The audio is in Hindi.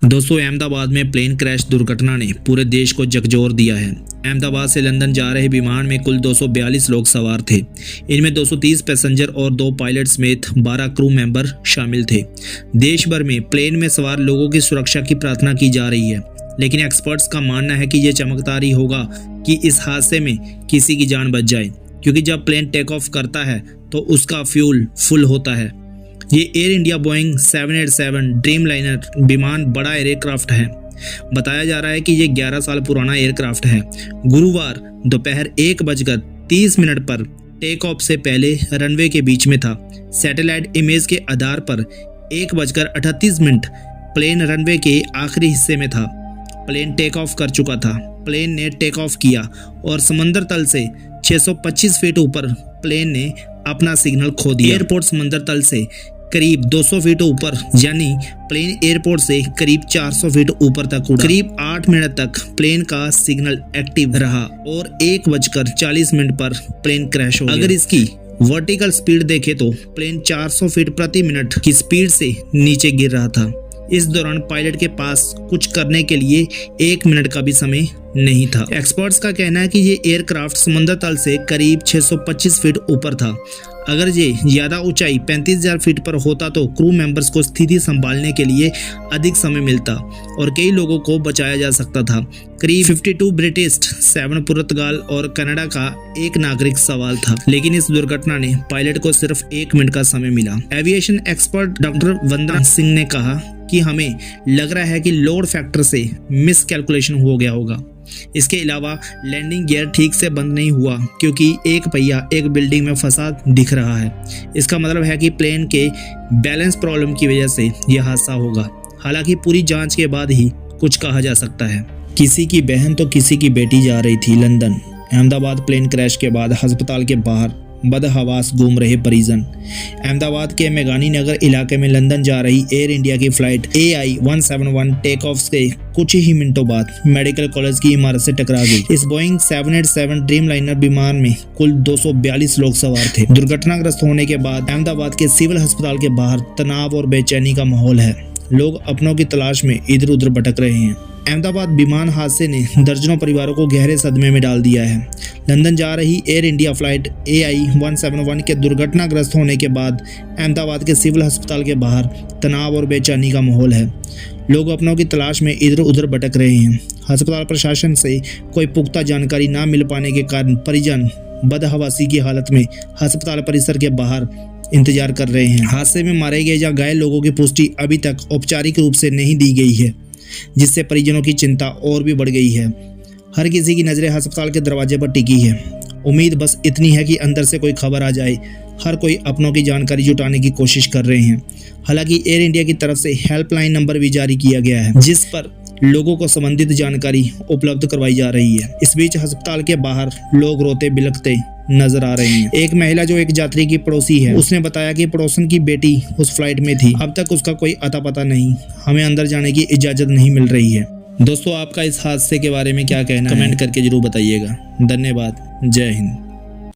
दोस्तों, अहमदाबाद में प्लेन क्रैश दुर्घटना ने पूरे देश को झकझोर दिया है। अहमदाबाद से लंदन जा रहे विमान में कुल 242 लोग सवार थे। इनमें 230 पैसेंजर और 2 पायलट समेत 12 क्रू मेंबर शामिल थे। देश भर में प्लेन में सवार लोगों की सुरक्षा की प्रार्थना की जा रही है, लेकिन एक्सपर्ट्स का मानना है कि यह चमत्कार ही होगा कि इस हादसे में किसी की जान बच जाए, क्योंकि जब प्लेन टेक ऑफ करता है तो उसका फ्यूल फुल होता है। ये air India Boeing 787 dream liner विमान बड़ा एयरक्राफ्ट है। बताया जा रहा है कि ये 11 साल पुराना एयरक्राफ्ट है। गुरुवार दोपहर 1:30 पर टेक ऑफ से पहले रनवे के बीच में था। सैटेलाइट इमेज के आधार पर 1:38 प्लेन रनवे के आखिरी हिस्से में था। प्लेन टेक ऑफ कर चुका था। प्लेन ने टेक ऑफ किया और समंदर तल से 625 फीट ऊपर प्लेन ने अपना सिग्नल खो दिया। एयरपोर्ट समंदर तल से करीब 200 फीट ऊपर, यानी प्लेन एयरपोर्ट से करीब 400 फीट ऊपर तक उड़ा। करीब 8 मिनट तक प्लेन का सिग्नल एक्टिव रहा और 1:40 पर प्लेन क्रैश हो गया। अगर इसकी वर्टिकल स्पीड देखें तो प्लेन 400 फीट प्रति मिनट की स्पीड से नीचे गिर रहा था। इस दौरान पायलट के पास कुछ करने के लिए 1 मिनट का भी समय नहीं था। एक्सपर्ट्स का कहना है कि ये एयरक्राफ्ट समुद्र तल से करीब 625 फीट ऊपर था। अगर ये ज्यादा ऊंचाई 35,000 फीट पर होता तो क्रू मेंबर्स को स्थिति संभालने के लिए अधिक समय मिलता और कई लोगों को बचाया जा सकता था। करीब 52 ब्रिटिश, 7 पुर्तगाल और कनाडा का एक नागरिक सवाल था, लेकिन इस दुर्घटना ने पायलट को सिर्फ 1 मिनट का समय मिला। एविएशन एक्सपर्ट डॉक्टर वंदना सिंह ने कहा कि हमें लग रहा है कि लोड फैक्टर से मिसकैलकुलेशन हो गया होगा। इसके अलावा लैंडिंग गियर ठीक से बंद नहीं हुआ, क्योंकि एक पहिया एक बिल्डिंग में फंसा दिख रहा है। इसका मतलब है कि प्लेन के बैलेंस प्रॉब्लम की वजह से यह हादसा होगा। हालांकि पूरी जांच के बाद ही कुछ कहा जा सकता है। किसी की बहन तो किसी की बेटी जा रही थी लंदन। अहमदाबाद प्लेन क्रैश के बाद अस्पताल के बाहर बदहवास घूम रहे परिजन। अहमदाबाद के मेघानी नगर इलाके में लंदन जा रही एयर इंडिया की फ्लाइट AI-171 टेक ऑफ के कुछ ही मिनटों बाद मेडिकल कॉलेज की इमारत से टकरा गई। इस बोइंग 787 ड्रीम लाइनर विमान में कुल 242 लोग सवार थे। दुर्घटनाग्रस्त होने के बाद अहमदाबाद के सिविल अस्पताल के बाहर तनाव और बेचैनी का माहौल है। लोग अपनों की तलाश में इधर उधर भटक रहे हैं। अहमदाबाद विमान हादसे ने दर्जनों परिवारों को गहरे सदमे में डाल दिया है। लंदन जा रही एयर इंडिया फ्लाइट AI-171 के दुर्घटनाग्रस्त होने के बाद अहमदाबाद के सिविल अस्पताल के बाहर तनाव और बेचैनी का माहौल है। लोग अपनों की तलाश में इधर उधर भटक रहे हैं। अस्पताल प्रशासन से कोई पुख्ता जानकारी न मिल पाने के कारण परिजन बदहवासी की हालत में अस्पताल परिसर के बाहर इंतजार कर रहे हैं। हादसे में मारे गए या घायल लोगों की पुष्टि अभी तक औपचारिक रूप से नहीं दी गई है, जिससे परिजनों की चिंता और भी बढ़ गई है। हर किसी की नजरें अस्पताल के दरवाजे पर टिकी है। उम्मीद बस इतनी है कि अंदर से कोई खबर आ जाए। हर कोई अपनों की जानकारी जुटाने की कोशिश कर रहे हैं। हालांकि एयर इंडिया की तरफ से हेल्पलाइन नंबर भी जारी किया गया है, जिस पर लोगों को संबंधित जानकारी उपलब्ध करवाई जा रही है। इस बीच अस्पताल के बाहर लोग रोते बिलखते नजर आ रहे हैं। एक महिला जो एक यात्री की पड़ोसी है, उसने बताया कि पड़ोसन की बेटी उस फ्लाइट में थी। अब तक उसका कोई अता पता नहीं। हमें अंदर जाने की इजाजत नहीं मिल रही है। दोस्तों, आपका इस हादसे के बारे में क्या कहना है? कमेंट करके जरूर बताइएगा। धन्यवाद। जय हिंद।